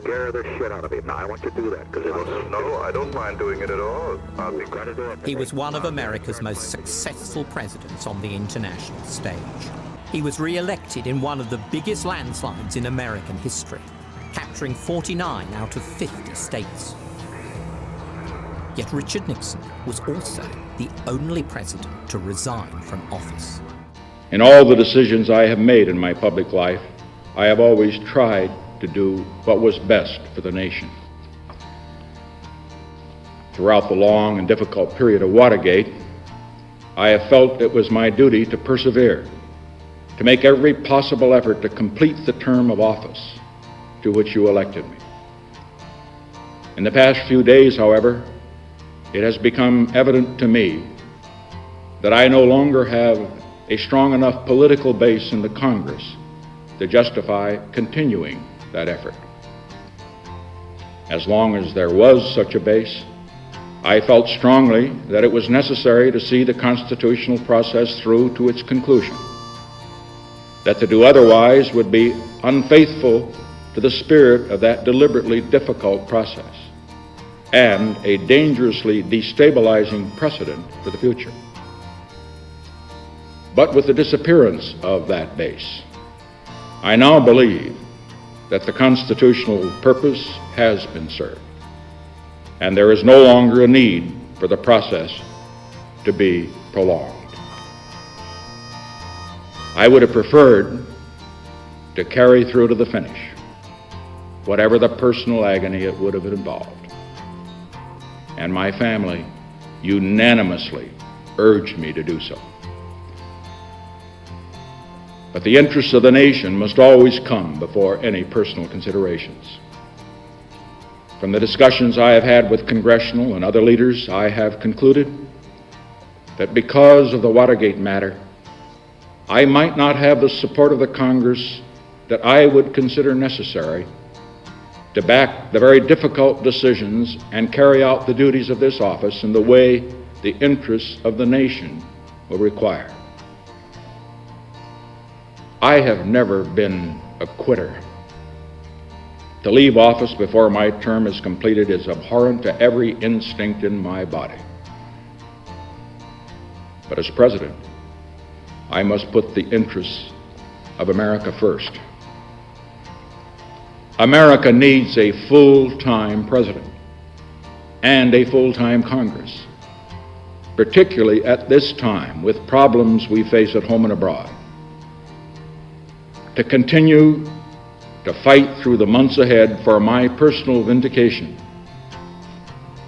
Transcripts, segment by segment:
scare the shit out of him. Now, I want you to do that, because No, I don't mind doing it at all. I'll be glad to do it. He was one of America's most successful presidents on the international stage. He was re-elected in one of the biggest landslides in American history, capturing 49 out of 50 states. Yet Richard Nixon was also the only president to resign from office. In all the decisions I have made in my public life, I have always tried to do what was best for the nation. Throughout the long and difficult period of Watergate, I have felt it was my duty to persevere, to make every possible effort to complete the term of office to which you elected me. In the past few days, however, it has become evident to me that I no longer have a strong enough political base in the Congress to justify continuing that effort. As long as there was such a base, I felt strongly that it was necessary to see the constitutional process through to its conclusion, that to do otherwise would be unfaithful to the spirit of that deliberately difficult process and a dangerously destabilizing precedent for the future. But with the disappearance of that base, I now believe that the constitutional purpose has been served, and there is no longer a need for the process to be prolonged. I would have preferred to carry through to the finish, whatever the personal agony it would have involved. And my family unanimously urged me to do so. But the interests of the nation must always come before any personal considerations. From the discussions I have had with congressional and other leaders, I have concluded that because of the Watergate matter, I might not have the support of the Congress that I would consider necessary to back the very difficult decisions and carry out the duties of this office in the way the interests of the nation will require. I have never been a quitter. To leave office before my term is completed is abhorrent to every instinct in my body. But as president, I must put the interests of America first. America needs a full-time president and a full-time Congress, particularly at this time with problems we face at home and abroad. To continue to fight through the months ahead for my personal vindication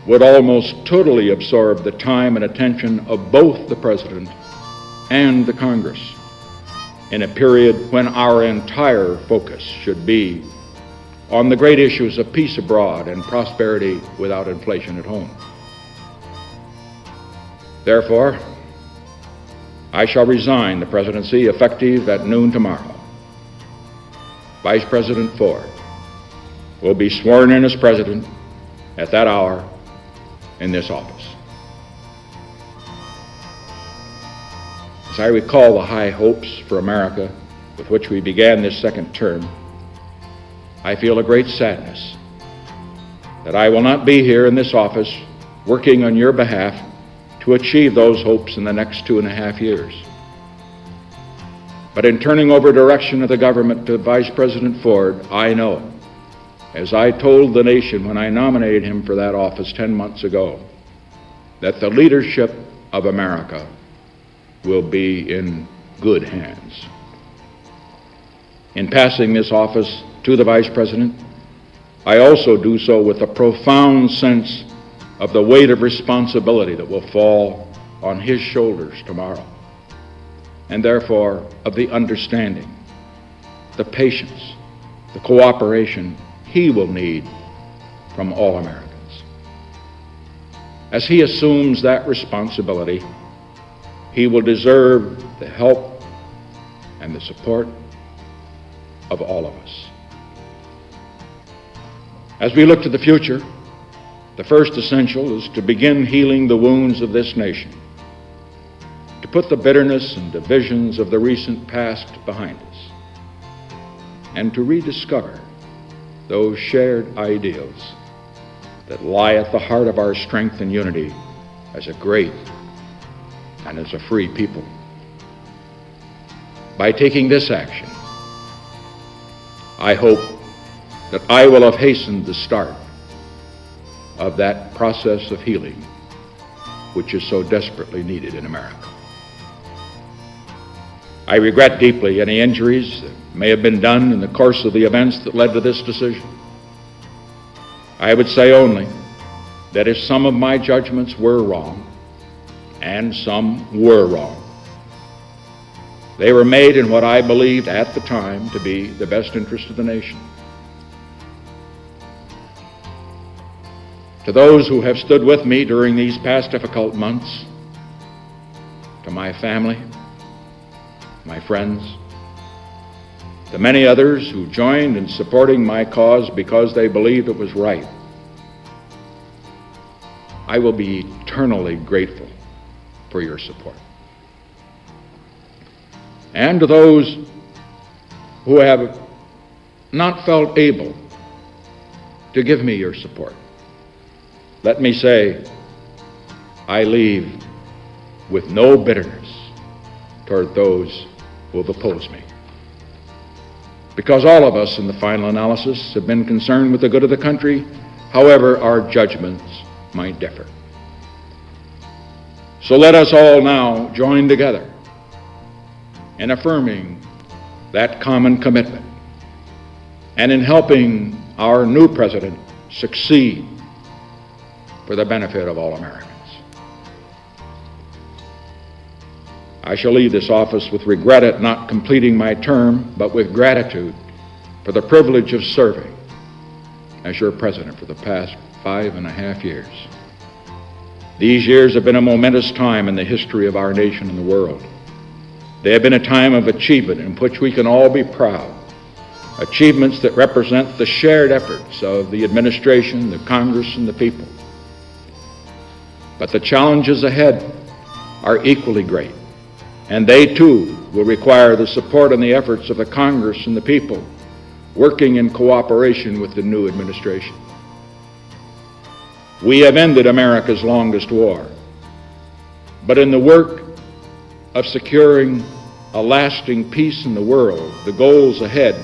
would almost totally absorb the time and attention of both the President and the Congress in a period when our entire focus should be on the great issues of peace abroad and prosperity without inflation at home. Therefore, I shall resign the presidency effective at noon tomorrow. Vice President Ford will be sworn in as president at that hour in this office. As I recall the high hopes for America with which we began this second term, I feel a great sadness that I will not be here in this office working on your behalf to achieve those hopes in the next 2.5 years. But in turning over direction of the government to Vice President Ford, I know, as I told the nation when I nominated him for that office 10 months ago, that the leadership of America will be in good hands. In passing this office to the Vice President, I also do so with a profound sense of the weight of responsibility that will fall on his shoulders tomorrow, and therefore of the understanding, the patience, the cooperation he will need from all Americans. As he assumes that responsibility, he will deserve the help and the support of all of us. As we look to the future, the first essential is to begin healing the wounds of this nation, to put the bitterness and divisions of the recent past behind us, and to rediscover those shared ideals that lie at the heart of our strength and unity as a great and as a free people. By taking this action, I hope that I will have hastened the start of that process of healing which is so desperately needed in America. I regret deeply any injuries that may have been done in the course of the events that led to this decision. I would say only that if some of my judgments were wrong, and some were wrong, they were made in what I believed at the time to be the best interest of the nation. To those who have stood with me during these past difficult months, to my family, my friends, the many others who joined in supporting my cause because they believed it was right, I will be eternally grateful for your support. And to those who have not felt able to give me your support, let me say, I leave with no bitterness toward those who have opposed me. Because all of us in the final analysis have been concerned with the good of the country, however our judgments might differ. So let us all now join together in affirming that common commitment and in helping our new president succeed for the benefit of all Americans. I shall leave this office with regret at not completing my term, but with gratitude for the privilege of serving as your president for the past 5.5 years. These years have been a momentous time in the history of our nation and the world. They have been a time of achievement in which we can all be proud. Achievements that represent the shared efforts of the administration, the Congress, and the people. But the challenges ahead are equally great, and they too will require the support and the efforts of the Congress and the people working in cooperation with the new administration. We have ended America's longest war, but in the work of securing a lasting peace in the world, the goals ahead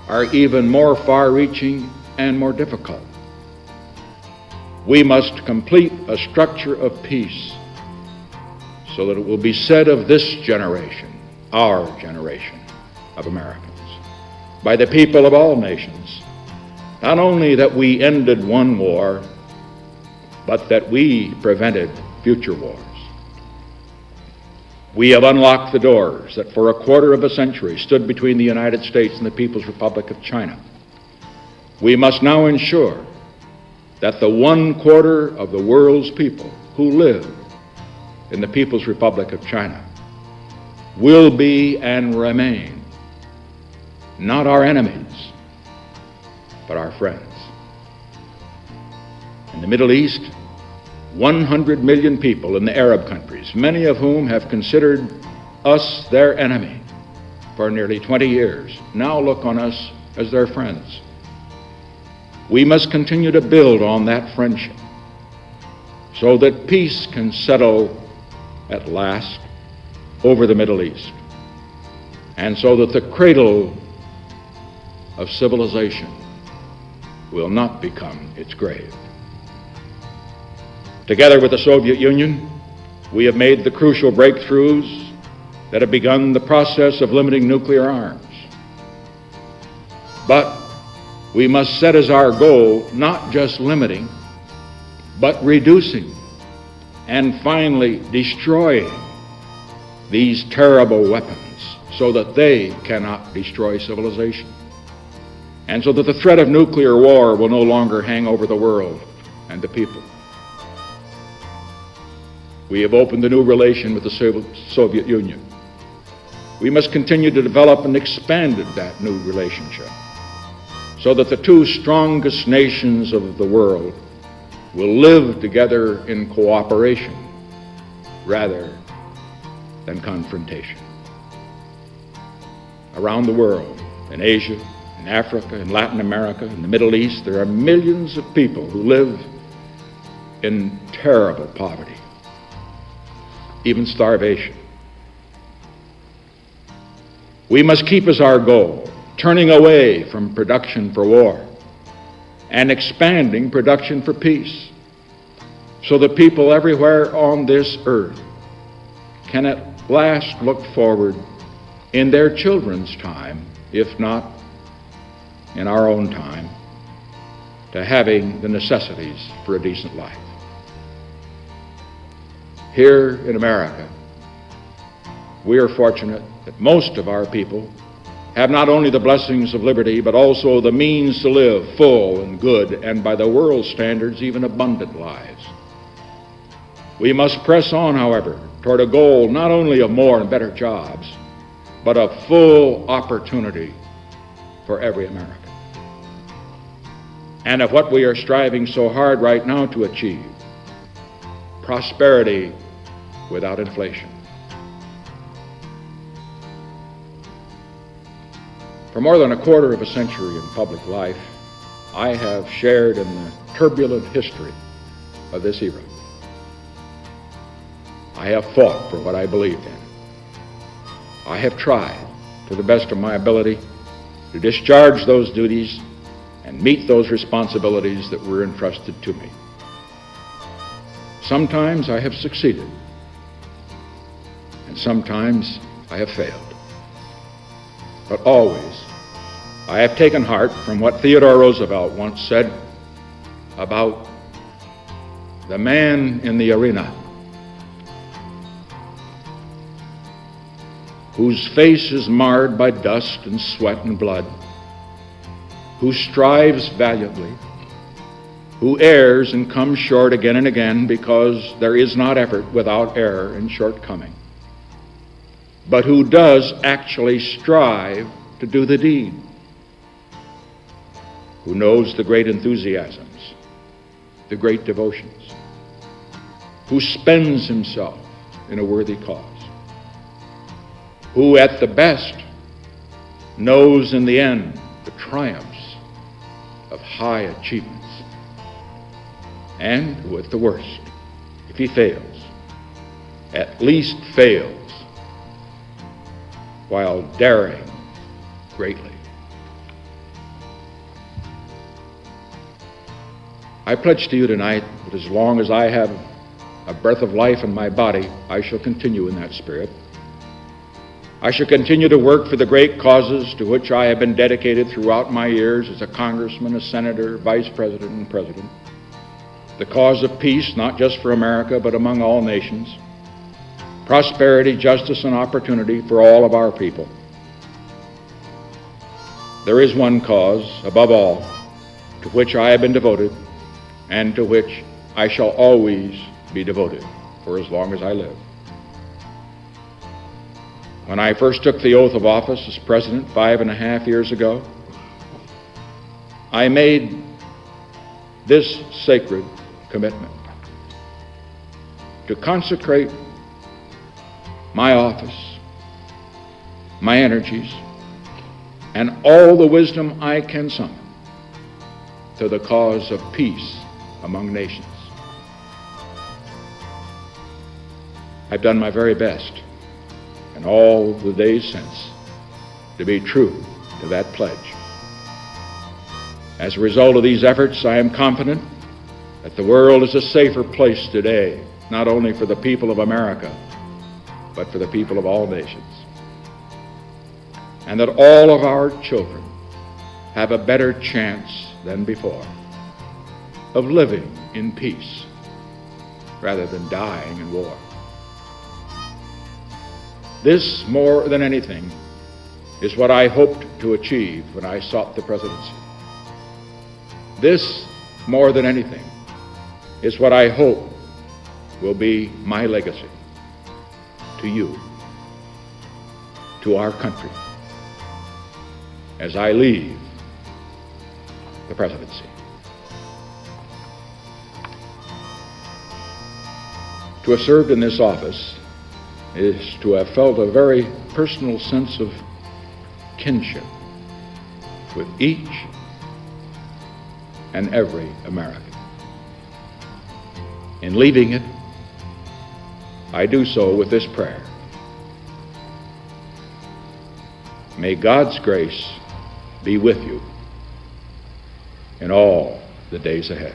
are even more far-reaching and more difficult. We must complete a structure of peace so that it will be said of this generation, our generation of Americans, by the people of all nations, not only that we ended one war, but that we prevented future wars. We have unlocked the doors that for a quarter of a century stood between the United States and the People's Republic of China. We must now ensure that the 1/4 of the world's people who live in the People's Republic of China will be and remain not our enemies, but our friends. In the Middle East, 100 million people in the Arab countries, many of whom have considered us their enemy for nearly 20 years, now look on us as their friends. We must continue to build on that friendship so that peace can settle at last over the Middle East, and so that the cradle of civilization will not become its grave. Together with the Soviet Union, we have made the crucial breakthroughs that have begun the process of limiting nuclear arms. But we must set as our goal not just limiting, but reducing and finally destroying these terrible weapons so that they cannot destroy civilization, and so that the threat of nuclear war will no longer hang over the world and the people. We have opened a new relation with the Soviet Union. We must continue to develop and expand that new relationship so that the two strongest nations of the world will live together in cooperation rather than confrontation. Around the world, in Asia, in Africa, in Latin America, in the Middle East, there are millions of people who live in terrible poverty, even starvation. We must keep as our goal turning away from production for war and expanding production for peace, so that people everywhere on this earth can at last look forward in their children's time, if not in our own time, to having the necessities for a decent life. Here in America, we are fortunate that most of our people have not only the blessings of liberty, but also the means to live full and good, and by the world's standards, even abundant lives. We must press on, however, toward a goal not only of more and better jobs, but of full opportunity for every American. And of what we are striving so hard right now to achieve, prosperity without inflation. For more than a quarter of a century in public life, I have shared in the turbulent history of this era. I have fought for what I believed in. I have tried, to the best of my ability, to discharge those duties and meet those responsibilities that were entrusted to me. Sometimes I have succeeded, and sometimes I have failed. But always, I have taken heart from what Theodore Roosevelt once said about the man in the arena whose face is marred by dust and sweat and blood, who strives valiantly, who errs and comes short again and again, because there is not effort without error and shortcoming, but who does actually strive to do the deed, who knows the great enthusiasms, the great devotions, who spends himself in a worthy cause, who at the best knows in the end the triumphs of high achievements, and who at the worst, if he fails, at least fails while daring greatly. I pledge to you tonight that as long as I have a breath of life in my body, I shall continue in that spirit. I shall continue to work for the great causes to which I have been dedicated throughout my years as a congressman, a senator, vice president, and president. The cause of peace, not just for America, but among all nations. Prosperity, justice, and opportunity for all of our people. There is one cause, above all, to which I have been devoted, and to which I shall always be devoted for as long as I live. When I first took the oath of office as president 5.5 years ago, I made this sacred commitment to consecrate my office, my energies, and all the wisdom I can summon to the cause of peace among nations. I've done my very best in all the days since to be true to that pledge. As a result of these efforts, I am confident that the world is a safer place today, not only for the people of America, but for the people of all nations. And that all of our children have a better chance than before of living in peace rather than dying in war. This, more than anything, is what I hoped to achieve when I sought the presidency. This, more than anything, is what I hope will be my legacy to you, to our country, as I leave the presidency. To have served in this office is to have felt a very personal sense of kinship with each and every American. In leaving it, I do so with this prayer. May God's grace be with you in all the days ahead.